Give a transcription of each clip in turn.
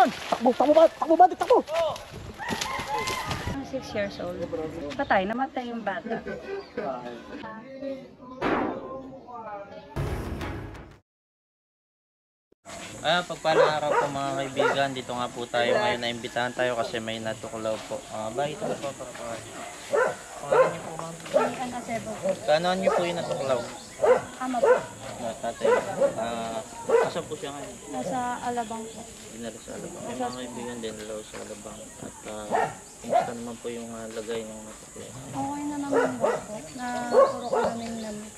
doon! Takbo! Takbo ba? Takbo ba? Takbo! 6 years old. Patay, namatay yung bata. Pagpalang araw po mga kaibigan, dito nga po tayo ngayon, naimbitahan tayo kasi may natuklaw po. Bakit ito po para pangalan niyo po ma'am? Ang asebo po. Kanoan niyo po yung natuklaw? Ama po. Tatay. Asa po siya ngayon? Nasa Alabang po. Dinala sa Alabang. May mga kaibigan din dalaw sa Alabang. At kumusta naman po yung lagay ng natuklaw? Okay na naman po. Naturo ka namin namin.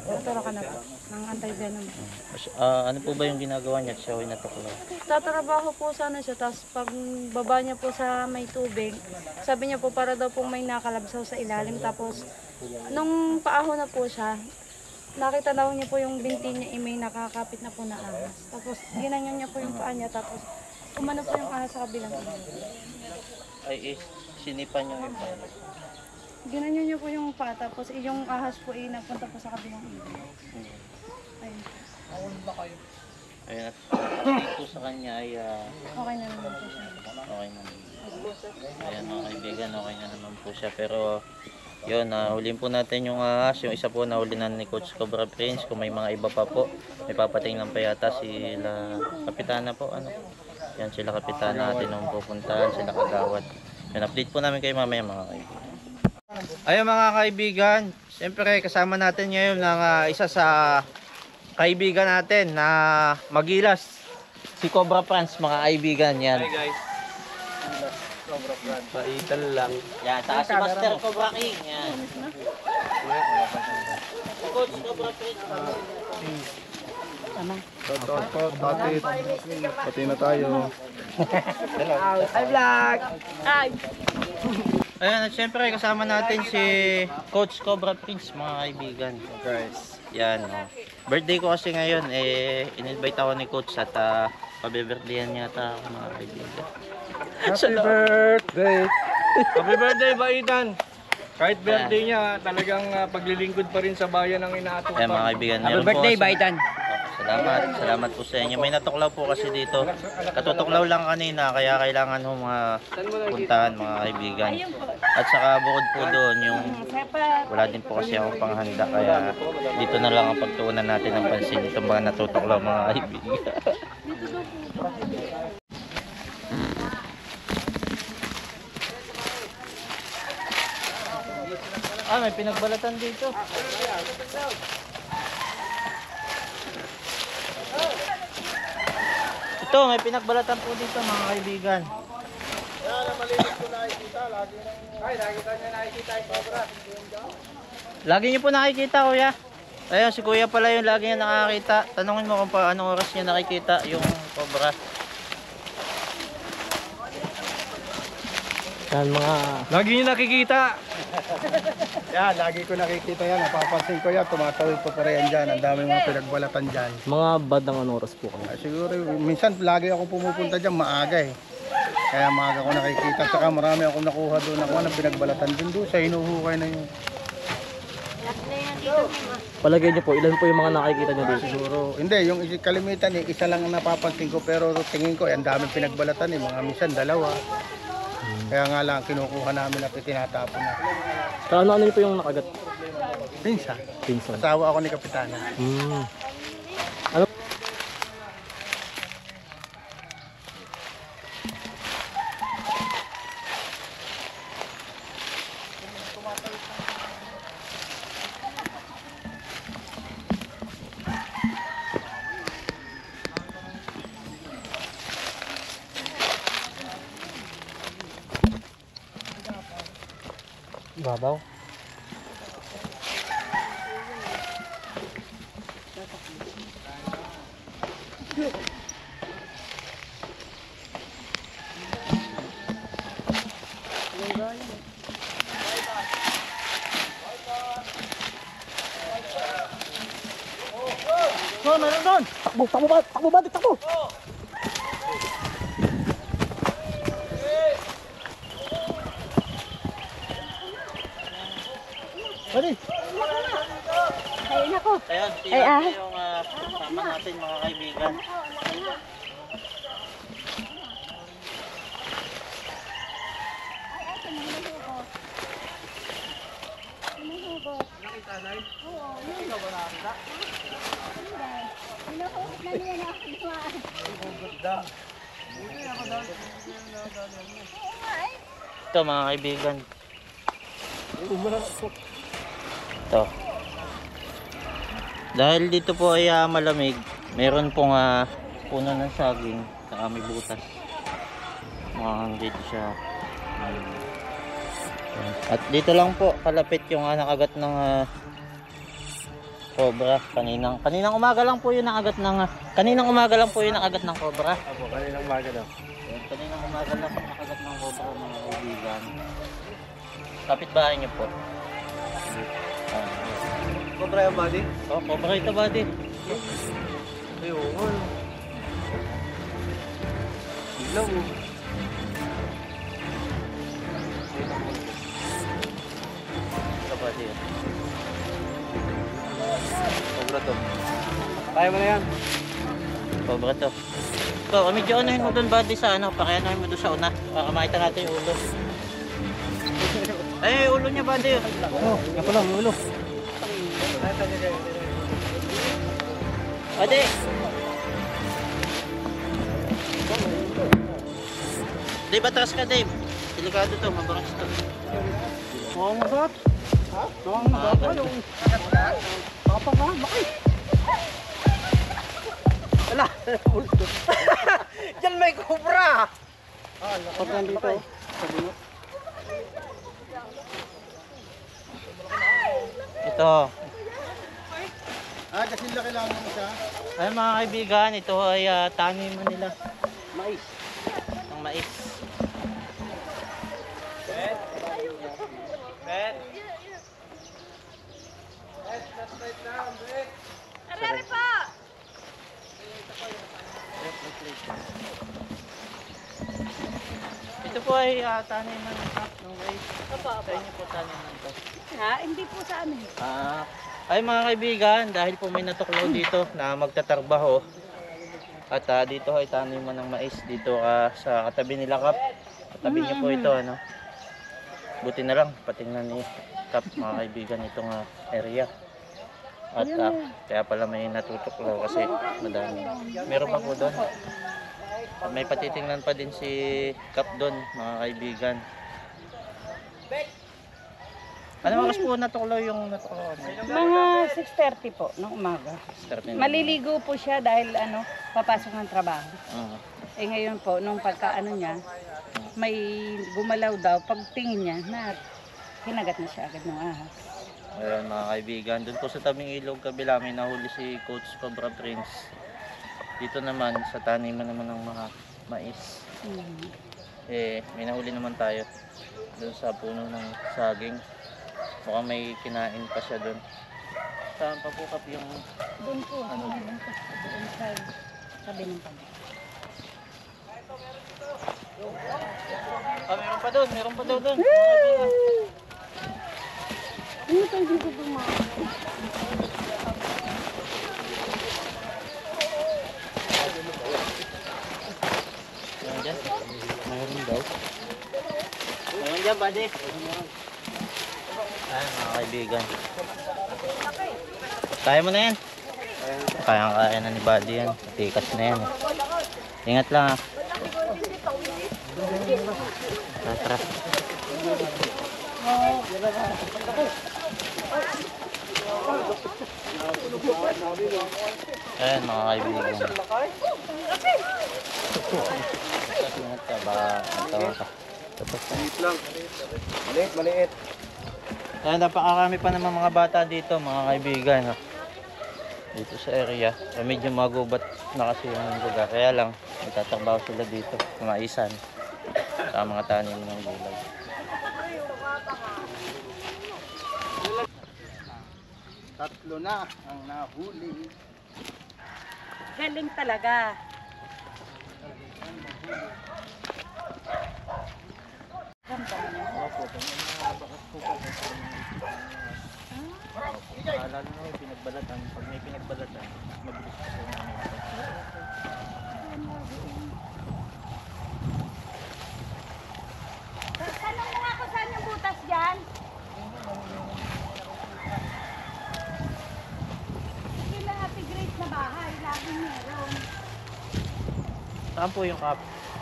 Naturo ka na po. Ng anti-venom. Ano po ba yung ginagawa niya at siya ay natuklaw? Tatrabaho po sana siya. Tapos pag baba niya po sa may tubig, sabi niya po para daw po may nakalabsaw sa ilalim. Tapos nung paahon na po siya, nakita daw niya po yung binti niya may nakakapit na po na ahas. Tapos ginanyan niya po yung paa niya. Tapos umano po yung ahas sa kabilang ilong. Ay, sinipan niyo yung pala. Ginanyan niya po yung paa. Tapos yung ahas po napunta po sa kabilang ilong. Ayun. Ayun, at dito sa kanya ay Okay na naman po siya. okay naman. Ayan mga kaibigan, okay na naman po siya. Pero yun, huliin po natin yung ahas. Yung isa po nahuli na ni Coach Cobra Prince. Kung may mga iba pa po, may papatingnan pa yata sila kapitana po. Yan sila kapitana natin nung pupuntahan, sila kagawad. Yan, update po namin kayo mamaya mga kaibigan. Ayun mga kaibigan, siyempre kasama natin ngayon ng isa sa kaibigan natin na Magilas, si Cobra Prince mga kaibigan yan. Hi guys. Cobra Prince. Paital lang. Yan, saka si Master Cobra King. Yan. Coach Cobra Prince. Tama. Pati na tayo. Hi vlog! Hi! Ayan, at syempre kasama natin si Coach Cobra Prince mga kaibigan. Guys. Yan, birthday ko kasi ngayon, in-invite ako ni Coach at pabe-birthdayan niya ata ako mga kaibigan. Happy birthday! Happy birthday, Baitan! Kahit birthday niya, talagang paglilingkod pa rin sa bayan ang inaatupag. Ayan mga kaibigan. Happy birthday, Baitan! Salamat po sa inyo. May natuklaw po kasi dito. Katutuklaw lang kanina, kaya kailangan ho mga puntahan mga kaibigan. At saka bukod po doon, yung wala din po kasi akong panghanda, kaya dito na lang ang pagtuunan natin ng pansin itong mga natutuklaw mga kaibigan. May pinagbalatan dito. Ito, may pinagbalatan po dito mga kaibigan. Lagi niyo po nakikita, kuya. Ayun, si kuya pala yung lagi niya nakakita. Tanungin mo kung paano oras niya nakikita yung cobra. Yan mga... Lagi niyo nakikita! Yan, lagi ko nakikita yan. Napapansin ko yan. Tumatawid pa rin dyan. Ang dami mga pinagbalatan dyan. Mga badang anong oras po kami? Siguro, minsan lagi ako pumupunta dyan maaga eh. Kaya maaga ko nakikita. Saka marami akong nakuha doon. Ako na pinagbalatan din doon. Sa hinuhukay na yun. Palagay niyo po, ilan po yung mga nakikita niyo dito? Siguro, hindi. Yung kalimitan eh, isa lang ang napapansin ko. Pero tingin ko, ang daming pinagbalatan eh. Mga minsan, dalawa. Kaya nga lang, kinukuha namin at itinatapon na. Ano po yung nakagat? Pinsa. Pinsan. Asawa ako ni Kapitana. Ano? Babaw. Meron doon! Takbo! Takbo ba? Takbo ba? Takbo! Pwede! Ayun ako. Ayan, tingnan yung kasama natin mga kaibigan. Ito mga kaibigan. Ito. Dahil dito po ay malamig, meron pong puno ng saging sa may butas. Dito siya. At dito lang po kalapit yung nakagat ng cobra kaninang umaga lang po yun nakagat ng cobra. Opo, kaninang umaga daw. Kaninang umaga lang po nakagat ng cobra mga kaibigan. Kapit bahay niyo po. Cobra yung body? Oh, cobra ito buddy. Ayun. Ilaw mo. Ito buddy. Cobra to. Kaya mo na yan. Cobra to. Ito, medyo anuhin mo doon buddy sa pakianuhin mo doon sa una. Para makita natin yung ulo. Ay, ulo niya buddy. Oh, yan pa lang, ulo. Buddy. Dave, atras ka Dave. Delikado to, mabangas to. Mukhang magat. Ha? Mukhang magat. Yung... Papa nga, laki. Wala. Diyan may cobra. Pag nandito, sa bunot. Ito. Kasi laki lang mo siya. Ay mga kaibigan, ito ay taniman nila. Mais. Ang mais. Arere po! Ito po ay taniman ng mais. Opo, Sa inyo po taniman to. Ha? Hindi po sa amin. Ay mga kaibigan, dahil po may natuklaw dito na magtatrabaho at dito ay taniman ng mais dito sa katabi nila Kap. Katabi niyo po ito buti na lang patingnan ni Kap mga kaibigan itong area. At kaya pala may natutuklaw kasi madami. Meron pa po doon. At may patitingnan pa din si Kap doon mga kaibigan. Ano oras po natuklaw yung natuklaw? Mga 6:30 po ng umaga. Maliligo po siya dahil papasok ng trabaho. Eh ngayon po, nung pagkaano niya, may gumalaw daw. Pagtingin niya, hinagat na siya agad ng ahas. Ayan mga kaibigan, doon po sa tabing ilog kabila may nahuli si Coach Cobra Prince. Dito naman sa taniman naman ng mga mais. May nahuli naman tayo doon sa puno ng saging. Mukhang may kinain pa siya doon. Saan pa po Kap yung Doon po, doon sa sabi ng pag. meron pa doon, meron pa daw doon. Ano tayo dito dumaan? Meron dyan? Meron daw. Meron dyan, buddy. Ayan mga kaibigan. Kaya mo na yan. Kaya na ni buddy yan. Tikas na yan. Ingat lang Tara. Ayan mga kaibigan. Ingat ka, baka magtawa ka. Maliit lang. Maliit. Ayan, napakarami pa naman mga bata dito mga kaibigan. Dito sa area. Medyo magubat na kasi yung lugar. Kaya lang, nagtatrabaho sila dito. Maisan. Sa mga tanim ng gulay. Tatlo na ang nahuli. Galing talaga. Lalo na may pinagbalatan. Pag may pinagbalatan, mabilis pa po namin. Tanong mo nga kung saan yung butas dyan. Sila Happy Grace na bahay, laging meron. Saan po yung cup?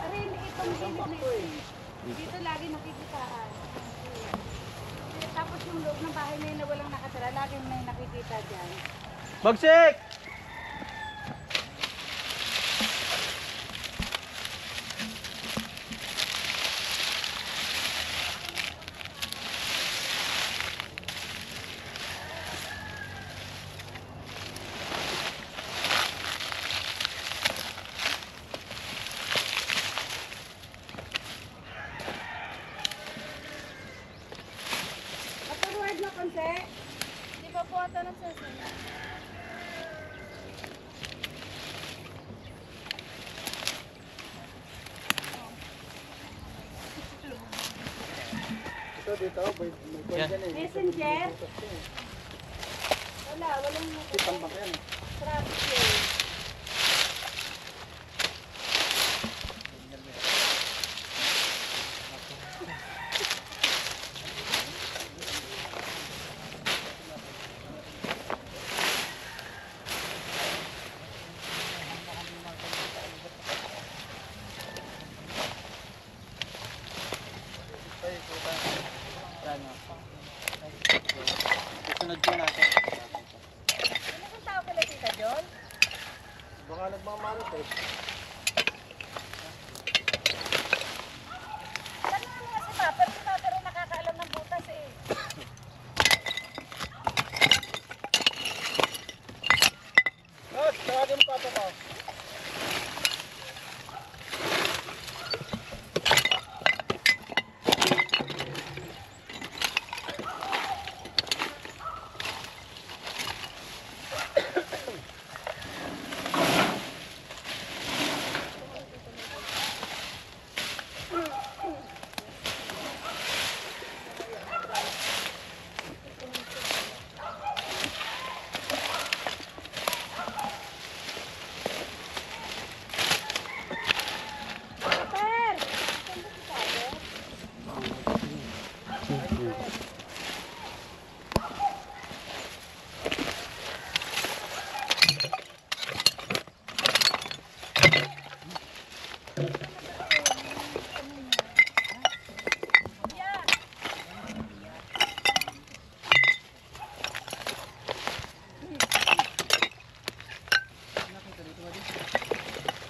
Aray, itong gilid na ito. Dito lagi nakikitaan. Tapos yung loob ng bahay na yun na walang nakatira, lagi may nakikita dyan. Bagsik! Forward na konti. Di ba po ata nagsasabi? Ito dito, may Yan. dyan eh. Messenger? Walang Tambak yan. traffic yun. Susunod po natin. Ano tao pala Tita John? Baka nagmamarit eh. Tanong mo nga si Paper, si Paper ang nakakaalam ng butas eh. Ros, tawagin mo papa ko.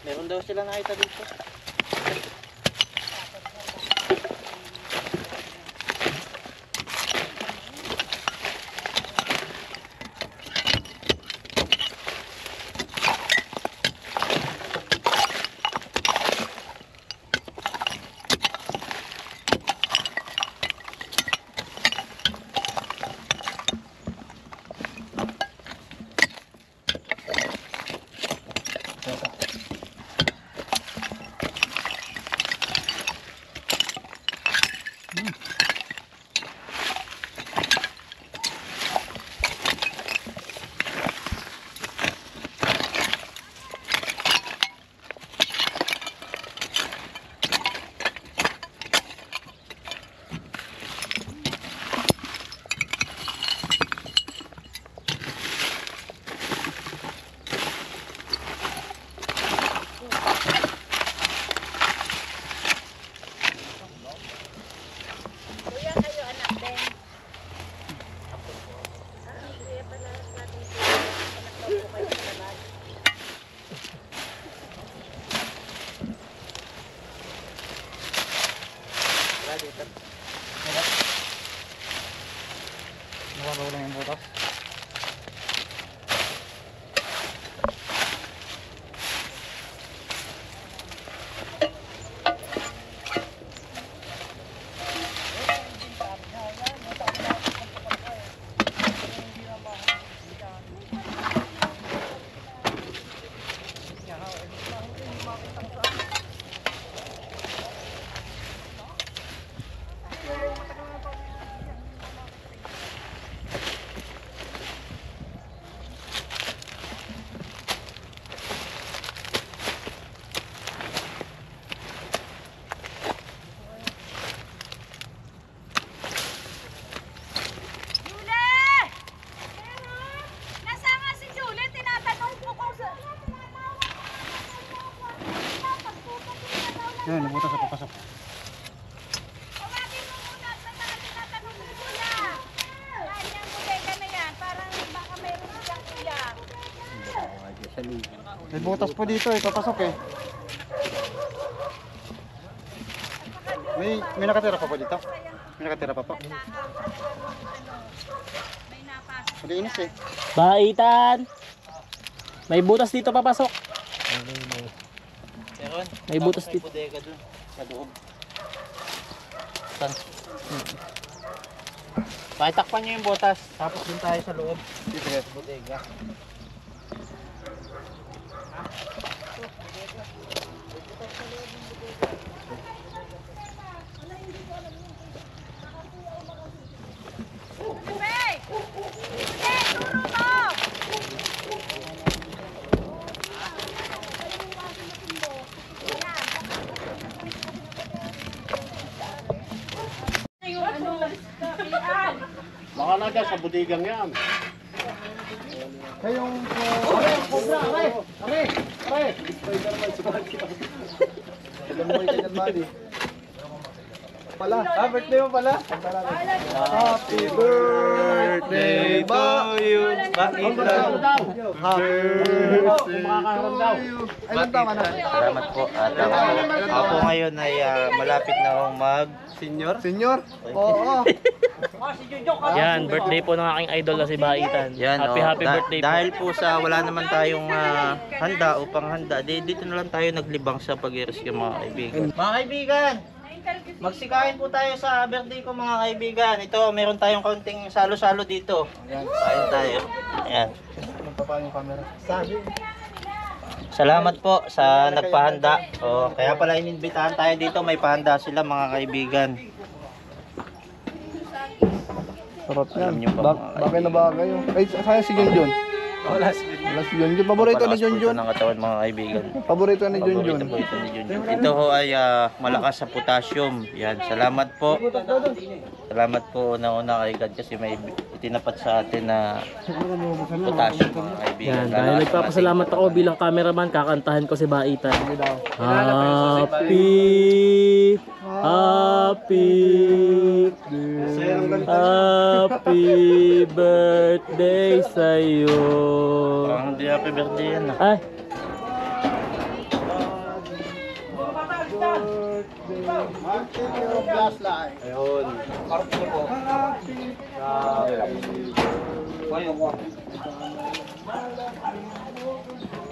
Meron daw sila nakita dito. Yan, nabutas sa papasok. May butas po dito eh, papasok eh. May nakatira pa po dito? May nakatira pa po? Malinis eh. Baitan! May butas dito papasok. Meron? May butas Tapos dito. may bodega dun, sa loob. Saan? Pakitakpan nyo yung butas, tapos dun tayo sa loob. Dito guys. Bodega. Baka na dyan sa budigang yan. Kayong... Cobra! Aray! Aray! Aray! Spider-Man sa bakit. Alam mo yung kanyang mali. Pala. Birthday mo pala. Happy birthday to you. Bakit daw? Happy birthday to you. Ilan tama na? Salamat po. At ako ngayon ay malapit na akong mag-senior. Senior? Oo. Yan, birthday po ng aking idol na si Baitan. Yan, Happy birthday po. Dahil po sa wala naman tayong handa o panghanda, dito na lang tayo naglibang sa pag-rescue mga kaibigan. Mga kaibigan, magsikain po tayo sa birthday ko mga kaibigan. Ito, meron tayong kaunting salo-salo dito. Kain tayo. Ayan. Magpapaan yung camera. Sabi. Salamat po sa nagpahanda. O, kaya pala ininbitahan tayo dito, may pahanda sila mga kaibigan. Sarap Alam yan. niyo ba, mga Bagay na bagay. Ay, sayang si Junjun. Wala si Junjun. Paborito ni Malakas po ito Junjun. ng katawan mga kaibigan. Paborito ni Junjun. Paborito po ito ni Junjun. Ito ho ay malakas sa potassium. Yan, salamat po. Salamat po una-una kay God kasi may itinapat sa atin na potassium mga kaibigan. Yan, dahil nagpapasalamat ako bilang cameraman, kakantahan ko si Baitan. Happy birthday sa'yo. Parang hindi happy birthday yan ah. Ay, Ayun.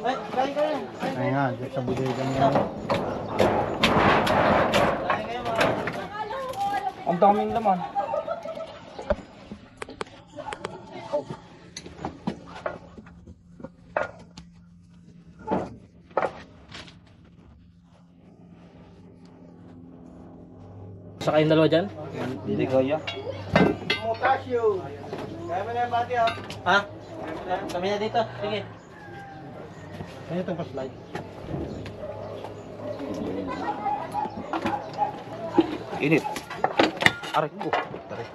Ay, kain kayo. Ay nga, dyan sa budigang yan. Kain kayo mga. Ang daming laman. sa kayong dalawa dyan? Hindi kaya. Potassium. Kaya mo na yung bati ha. Ha? Kami na dito. Sige. Kaya itong pa-slide. Init. Aray ko. Tari.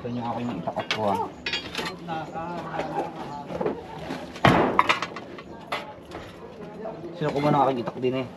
Ito yung aking itakot ko ha. Sino ko ba nakakitak din eh?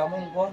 Daming ko.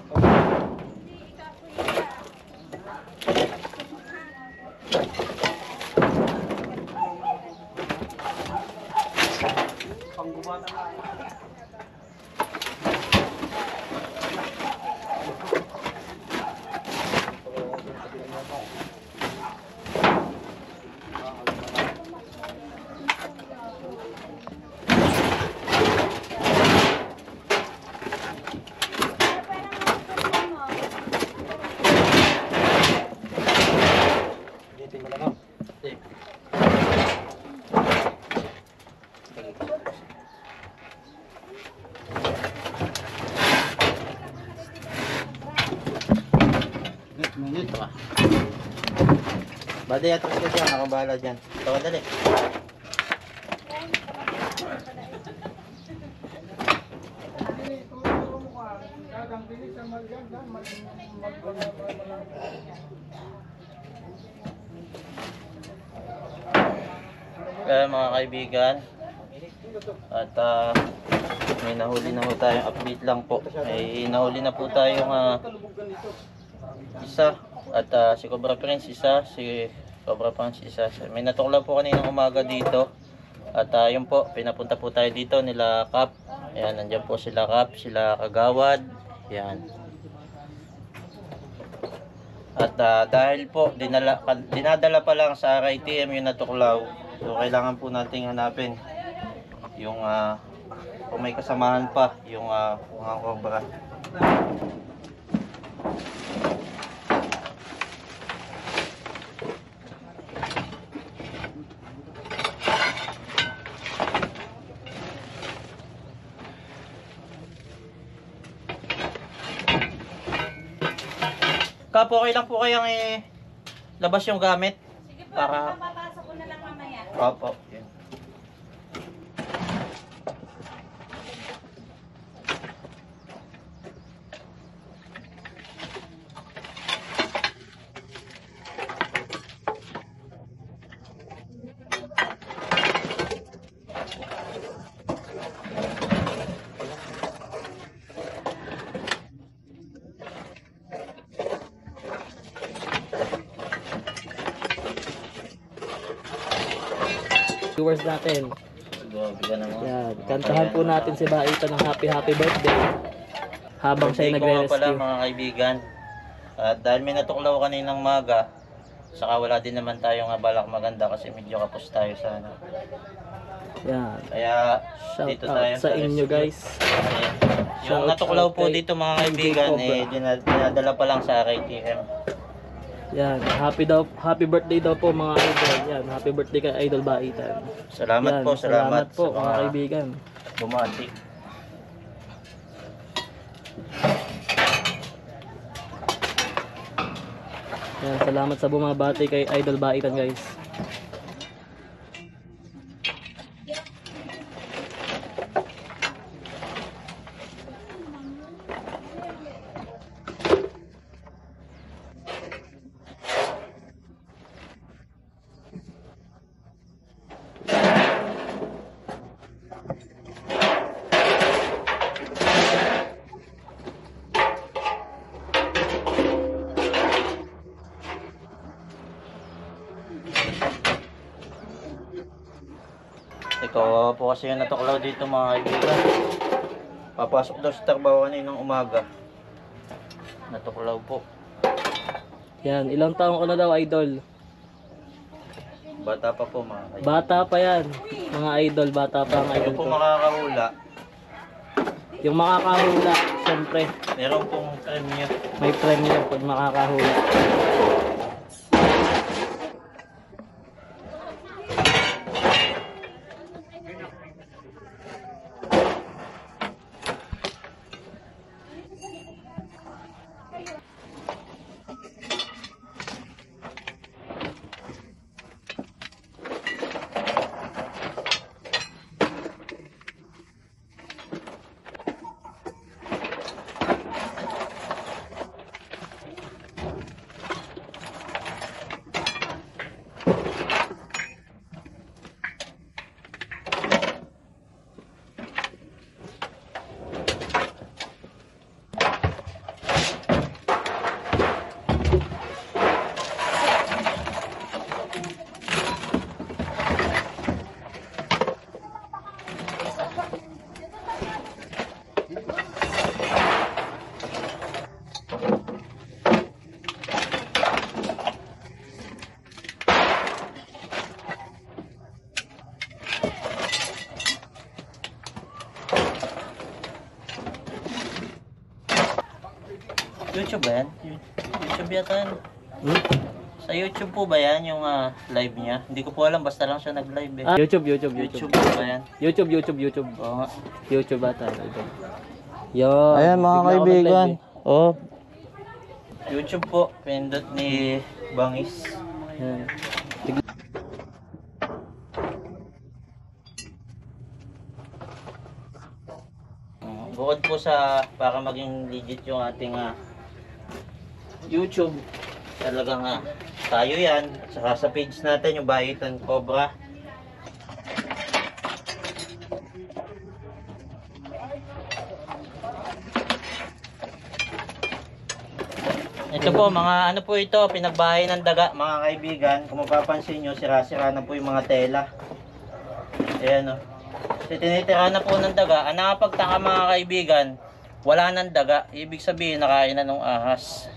Dito ka. Bade, atras ka dyan. Ako bahala dyan. Ito ka dali. Kaya mga kaibigan, at may nahuli na po tayong update lang po. May nahuli na po tayong isa, at si Cobra Prince isa, si Cobra Prince isa. May natuklaw po kaninang umaga dito, at yun po, pinapunta po tayo dito nila Kap. Ayan, nandiyan po sila Kap, sila Kagawad. Ayan. At dahil po dinadala pa lang sa RITM yung natuklaw, so kailangan po nating hanapin yung kung may kasamahan pa yung mga cobra. Kapo, okay lang po kayang labas yung gamit para Papasok ko na lang mamaya. Opo. Yan. Viewers natin. Grabe ka naman. Yan, kantahan po natin si Baita ng happy birthday habang siya Birthday ko nga pala nagre-rescue. mga kaibigan. At dahil may natuklaw kaninang maga, saka wala din naman tayong balak maganda kasi medyo kapos tayo sa ano. Yan. Kaya Shout dito out tayo sa inyo rescue. guys. Ayan. Shout Yung natuklaw out po kay dito mga kaibigan, dinadala pa lang sa RITM. Yan, happy birthday daw po mga idol. Yan, happy birthday kay Idol Baitan. Salamat Yan, po, salamat po sa mga kaibigan. bumati. Yan, salamat sa bumabati kay Idol Baitan guys. Ito po kasi yung natuklaw dito mga kaibigan. Papasok daw sa trabaho kaninang umaga. Natuklaw po. Yan, ilang taong ko na daw idol? Bata pa po mga kaibigan. Bata pa yan. Mga idol, bata pa ang idol Yung po ko. makakahula, Yung makakahula, siyempre, meron pong premyo. may premyo pag makakahula. YouTube ba yan? YouTube yata yan. Hmm? Sa YouTube po ba yan yung live niya? Hindi ko po alam, basta lang siya nag-live eh. YouTube. YouTube po ba yan? YouTube. Oo nga. YouTube bata idol. Yo. Ayan mga bigla ako kaibigan. nag-live Oh, YouTube po, pindot ni Bangis. Yan. Bukod po sa para maging legit yung ating YouTube, talagang tayo yan. At saka sa page natin yung Bahitan Cobra. Ito po, mga ano po ito, pinagbahay ng daga, mga kaibigan. Kung mapapansin nyo, sira-sira na po yung mga tela. Ayan o. Kasi tinitira na po ng daga. Ang nakapagtaka mga kaibigan, wala ng daga. Ibig sabihin, nakain na ng ahas.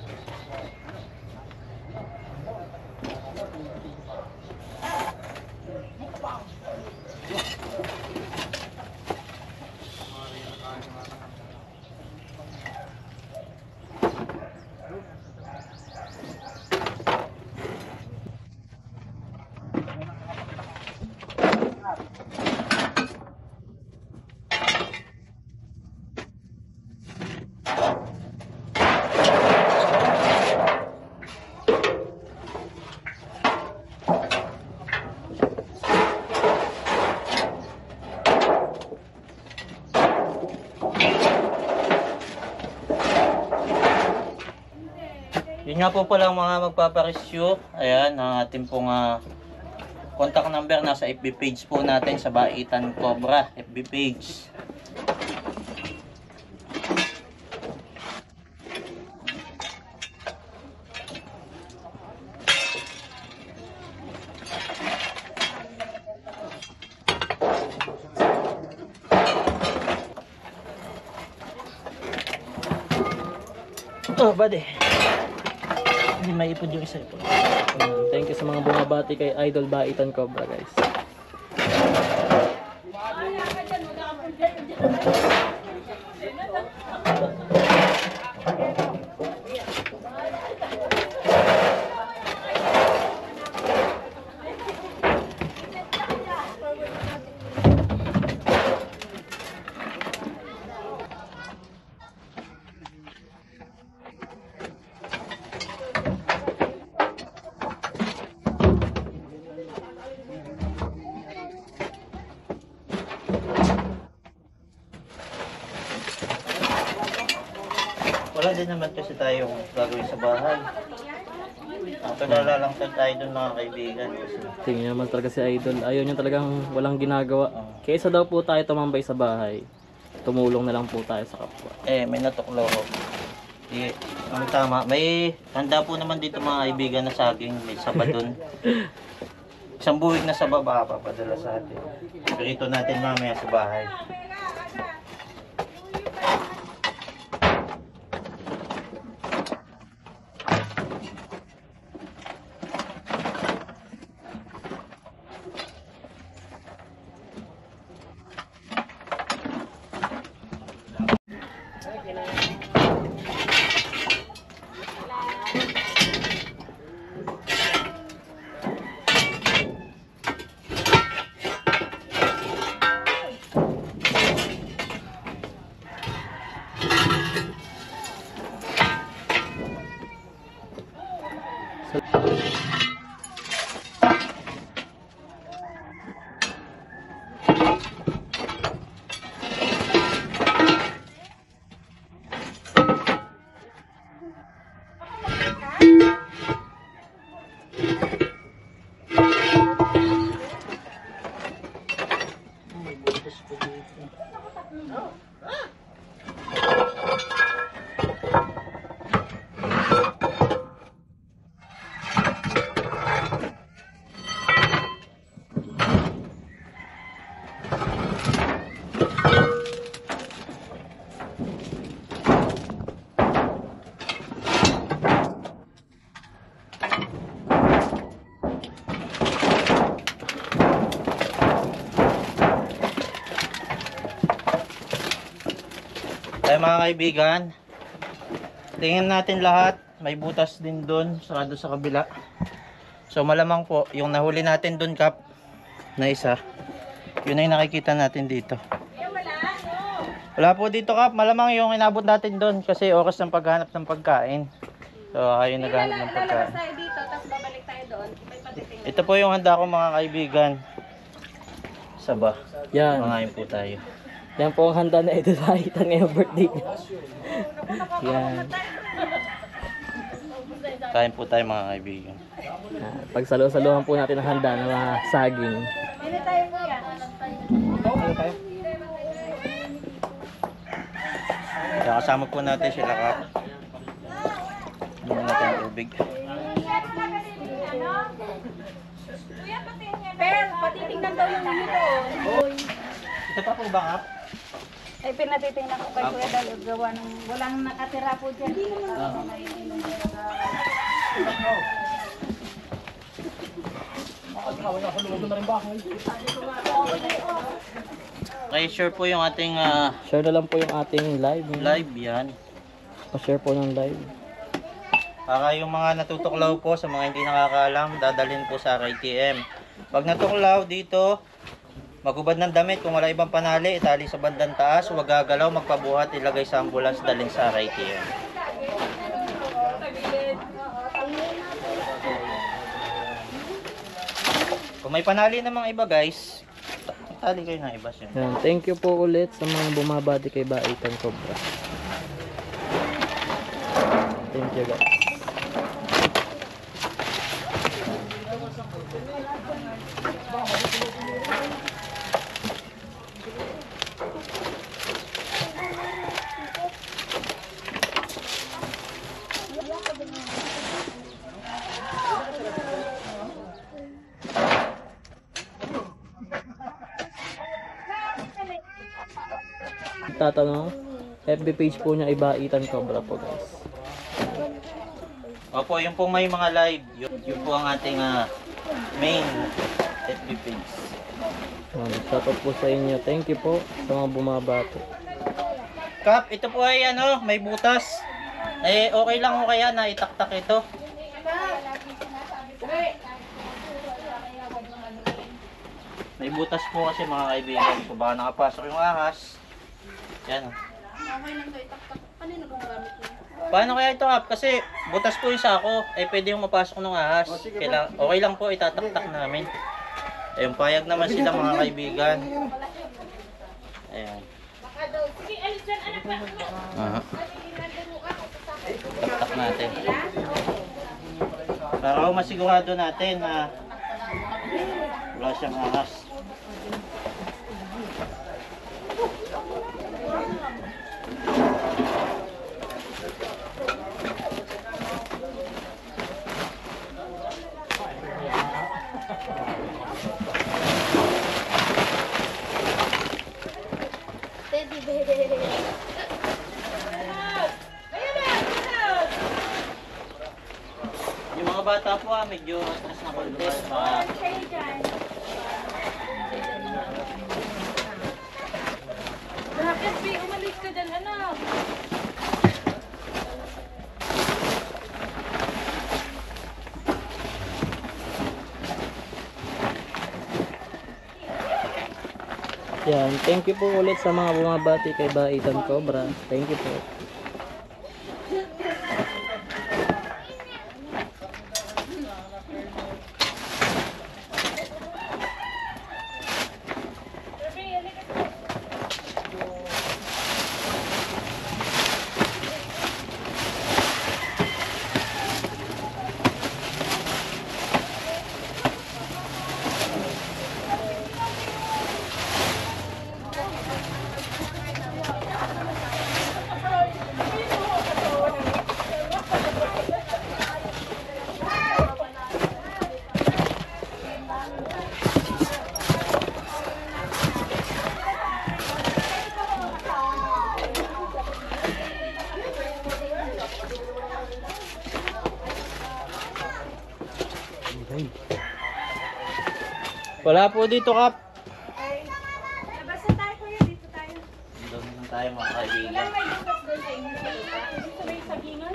Yun nga po pala mga magpaparesyo. Ayan, ang ating pong contact number nasa FB page po natin sa Bahitan Cobra FB page. Oh, buddy. Hindi maipod yung isa ipod. Thank you sa mga bumabati kay Idol Bahitan Cobra, guys. Wala din naman kasi tayong gagawin sa bahay. Tulala lang tayo dun mga kaibigan. Tingnan naman talaga si Idol. Ayaw niya talagang walang ginagawa. Kaysa daw po tayo tumambay sa bahay, tumulong na lang po tayo sa kapwa. May natuklaw ko. Ang tama. May handa po naman dito mga kaibigan na saging. May sabadon. Isang buwig na sa baba papadala sa atin. Prito natin mamaya sa bahay. Mga kaibigan, tingnan natin lahat, may butas din doon sa kabila. So malamang po yung nahuli natin doon, Kap, na isa, yun ay nakikita natin dito. Wala po dito, Kap, malamang yung inabot natin doon kasi oras ng paghanap ng pagkain. So, kayo naghahanap ng pagkain. Lalabas tayo dito, tapos babalik tayo doon. May patitingnan. Ito po yung handa ko mga kaibigan. Saba. Yan. Mangain po tayo. Yan po ang handa na Idol Aitan ngayong birthday niya. Yan. Kain po tayo mga kaibigan. Pagsalo-saluhan po natin ang handa ng mga saging. Hindi tayo po yan. Kaya kasama po natin sila Kap. Hindi natin ang tubig. Pero, patitingnan daw yung ano doon. Ito pa po ba Kap? Ay, pinatitingnan ko kay Kuya Dalo. Gawa ng walang nakatira po dyan. Okay, sure po yung ating Share na lang po yung ating live. live yan. Pa-share po ng live. Para yung mga natutuklaw po sa mga hindi nakakaalam, dadalhin po sa RITM. Pag natuklaw dito, magubad ng damit, kung wala ibang panali, itali sa bandang taas, huwag gagalaw, magpabuhat, ilagay sa ambulance, dalhin sa RITM. Kung may panali namang iba guys, itali kayo ng iba siya. Yan. Thank you po ulit sa mga bumabati kay Baitan Cobra. Thank you guys. Tatanong, FB page po niya Ibaitan Cobra po guys. Opo, yung pong may mga live, yun po ang ating main FB page. Shout out po sa inyo. Thank you po sa mga bumabati. Kap, ito po ay may butas. Eh, okay lang o kaya na itaktak ito. May butas po kasi mga kaibigan. So baka nakapasok yung ahas. Yan. Paano kaya ito Kap? Kasi butas po yung sako. Eh pwede yung mapasok ng ahas. Okay lang po, itataktak namin. Eh, yung payag naman sila mga kaibigan. Ayan. Taktak natin. Para masigurado natin na wala siyang ahas. Yung mga bata po medyo stress na konti. Bakit, Bi? Umalis ka dyan, anak. Yan, thank you po ulit sa mga bumabati kay Baitan Cobra. Thank you po. Wala po dito Kap. Basta tayo kuya, dito tayo. Doon naman tayo mga kaibigan. May bukas doon sa inyo sa lupa. Sabay sagingan.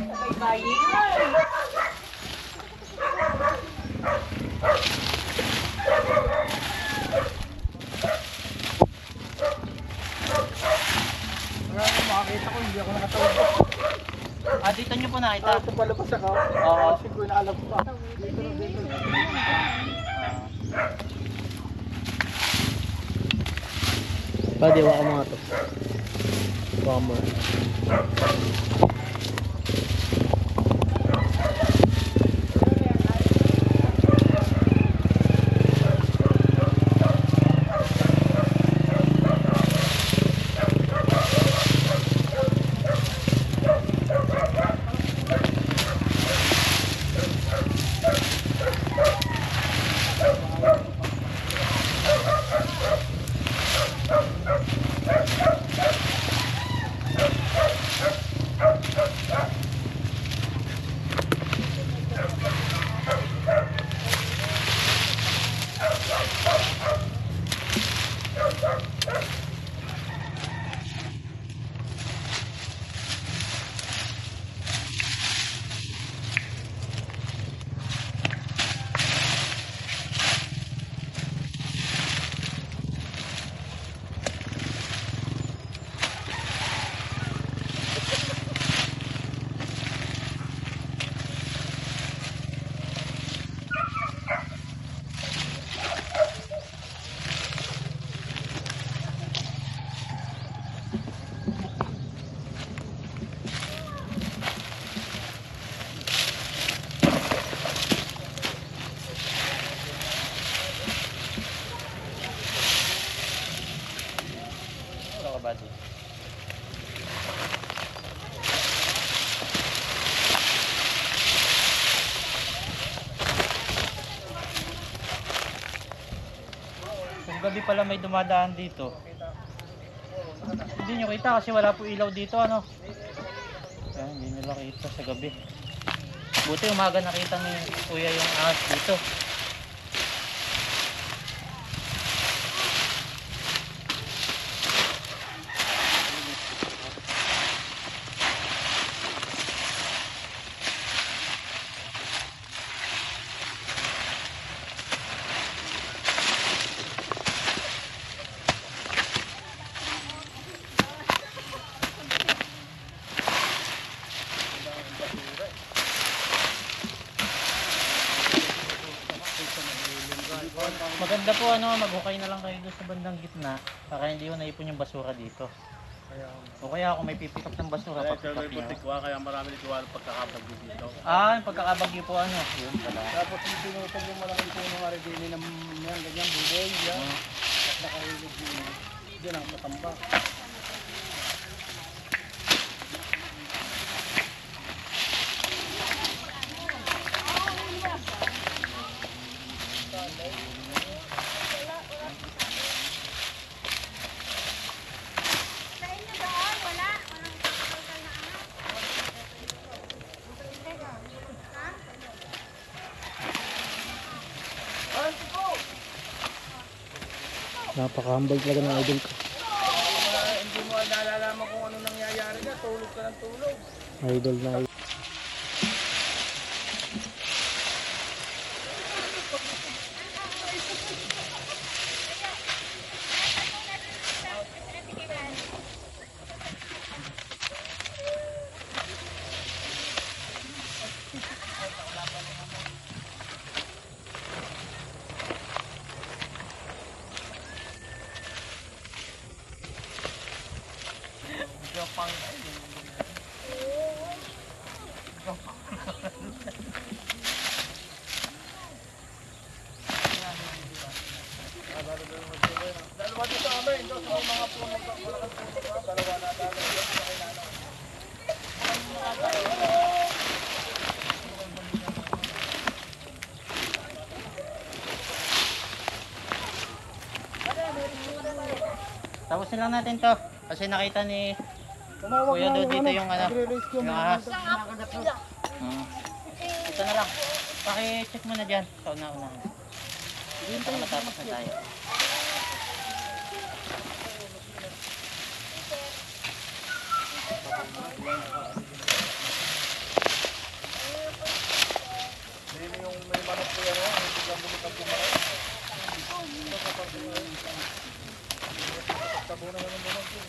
Sabay bayi. Makakita ko, hindi ako nakatawag. Dito nyo po nakita? Ito palabas ako. Oo. Kasi ko inaalam pa. Dito. Pwede, waka mga to. Waka mo. Ito ka buddy. Kung gabi pala may dumadaan dito. Hindi nyo kita kasi wala po ilaw dito ano. Kaya hindi nila kita sa gabi. Buti umaga nakita ni kuya yung ahas dito. Maganda po ano, maghukay na lang kayo doon sa bandang gitna para hindi yung naipon yung basura dito. O kaya kung may pipick up ng basura, papick up nyo. Kaya marami nito ang pagkakabagyo dito. Yung pagkakabagyo po ano, yun pala. Tapos yung pinutag yung malaking puno nga rin ng yan, ganyan, buboy, yan. At nakahilig din. Yan ang matambak. Napakahambal talaga ng idol ko. Hindi mo nalalaman kung ano nangyayari na, tulog ka ng tulog. Idol na idol. Dalawa dito sa amin, doon sa mga puno, malaking puno, dalawa na dalawa yan sa kailangan. Tapusin lang natin to kasi nakita ni kuya doon dito yung ano, yung ahas. Ito na lang. Paki-check mo na dyan sa una-una. Para matapos na tayo. Hindi yung may manok po yan, hindi lang bumutang bumarap. Tabo na naman naman po.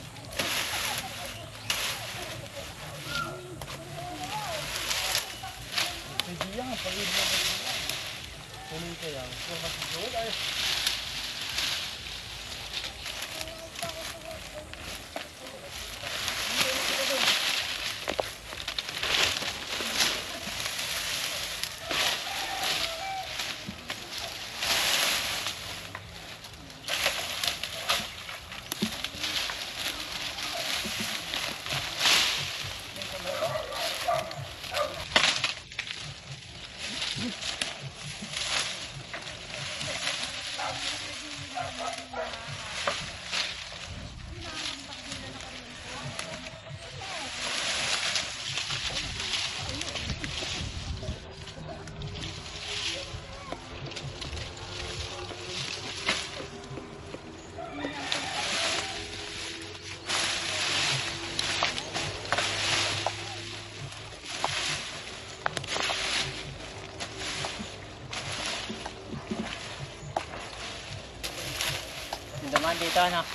Daman dito anak.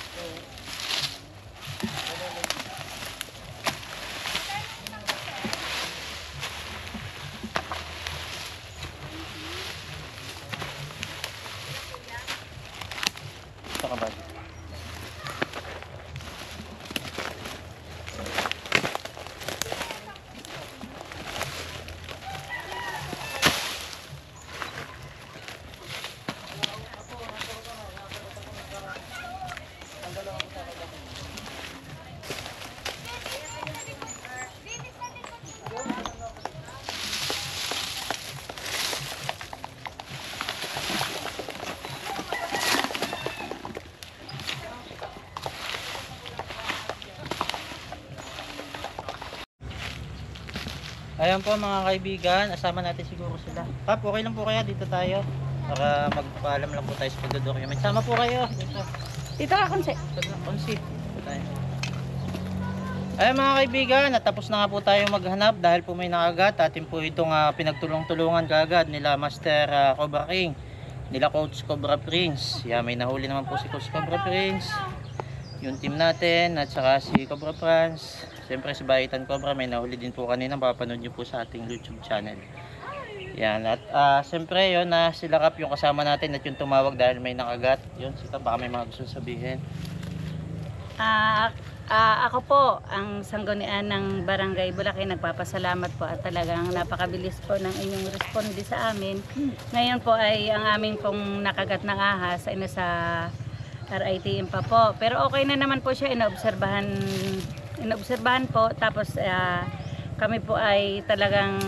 Ito ka ba? Ayan po mga kaibigan, asama natin siguro sila. Kap, okay lang po kaya dito tayo? Para magpaalam lang po tayo sa pagdodocument. Sama po kayo dito. Dito ka, Konse. Konsi. Ayan mga kaibigan, natapos na nga po tayo maghanap dahil po may nakagat. Atin po itong pinagtulong-tulungan kaagad nila Master Cobra King, nila Coach Cobra Prince. Yan, may nahuli naman po si Coach Cobra Prince, yung team natin, at saka si Cobra France. Siyempre si Bahitan Cobra, may nahuli din po kanina, mapapanood nyo po sa ating YouTube channel. Yan, at siyempre yun na sila Kap yung kasama natin at yung tumawag dahil may nakagat. Yun, si Kap, baka may mga gusto sabihin. Ako po, ang sanggunian ng Barangay Bulacan, nagpapasalamat po at talagang napakabilis po ng inyong responde sa amin. Ngayon po ay ang aming pong nakagat ng ahas ay nasa RITM pa po. Pero okay na naman po siya, inoobserbahan po. Tapos kami po ay talagang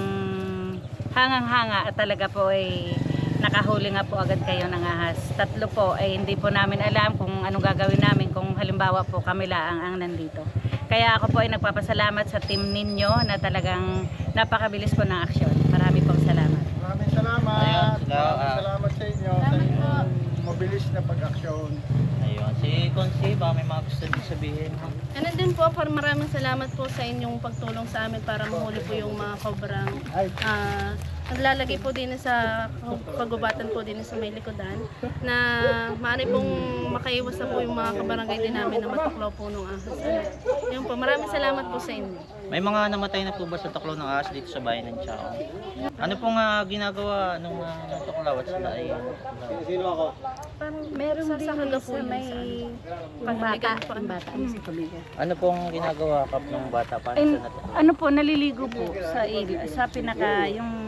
hangang-hanga at talaga po ay nakahuli nga po agad kayo ng ahas. 3 po ay hindi po namin alam kung anong gagawin namin kung halimbawa po kami laang ang nandito. Kaya ako po ay nagpapasalamat sa team ninyo na talagang napakabilis po ng aksyon. Marami pong salamat. Maraming salamat. Ayun, Maraming salamat sa inyo sa inyong mabilis na pag-aksyon. Ayun, si Konsi, baka may mga gusto din sabihin. Ano din po, maraming salamat po sa inyong pagtulong sa amin para mahuli po yung mga kobrang naglalagay po din sa kagubatan po din sa may likodan na maaari pong makaiwas na po yung mga kabarangay din namin na matuklaw po nung ahas. Yun po, maraming salamat po sa inyo. May mga namatay na po ba sa tuklaw ng ahas dito sa bayan ng Tiao? Ano pong ginagawa nung natuklaw at sila ay... Sino ako? Meron din Sa sa may pangbata sa tubigan. Ano pong ginagawa Kap ng bata? Paano Ay, sa natuklaw? ano po, naliligo po sa pinaka yung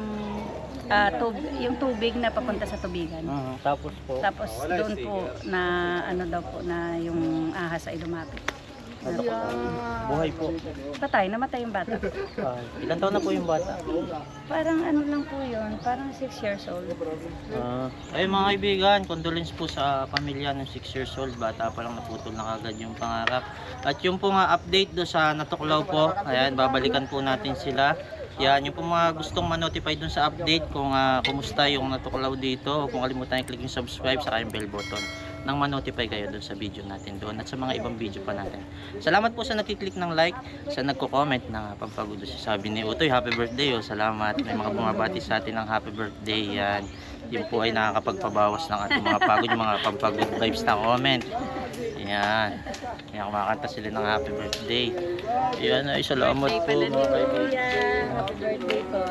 tubig na papunta sa tubigan. Tapos po, Tapos doon po na ano daw po na yung ahas ay lumapit. buhay po. Namatay yung bata. Ilan taon na po yung bata? Parang ano lang po yun, parang 6 years old. Ayun mga kaibigan, condolence po sa pamilya ng 6 years old. Bata pa lang, naputol na kagad yung pangarap. At yung po nga update do sa natuklaw po, ayan, babalikan po natin sila. Yan, yung po mga gustong ma-notify dun sa update kung kumusta yung natuklaw dito, kung kalimutan i-click yung subscribe sa yung bell button nang ma-notify kayo dun sa video natin doon at sa mga ibang video pa natin. Salamat po sa nakiklik ng like, sa nagko-comment na pampagudo si sabi ni Utoy, happy birthday oh, salamat. May mga bumabati sa atin ng happy birthday. Yan, yun po ay nakakapagpabawas ng ating mga pagod, yung mga pampagood vibes na comment. Yan, kaya kumakanta sila ng happy birthday. Yan ay salamat po mga kaibigan. Happy birthday po.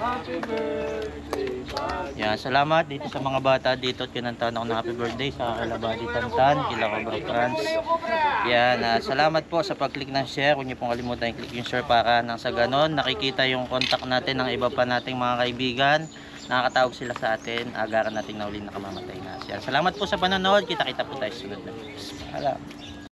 Happy birthday, Buddy. Yan, salamat dito sa mga bata dito at kinantahan ako ng happy birthday sa kila Buddy Tantan, kila Cobra Franz. Yan, salamat po sa pag-click ng share. Huwag niyo pong kalimutan i-click yung share para nang sa ganon nakikita yung contact natin ng iba pa nating mga kaibigan. Nakakatawag sila sa atin, agaran natin na uli nakamamatay na siya. Salamat po sa panonood. Kita-kita po tayo sunod na. Salamat.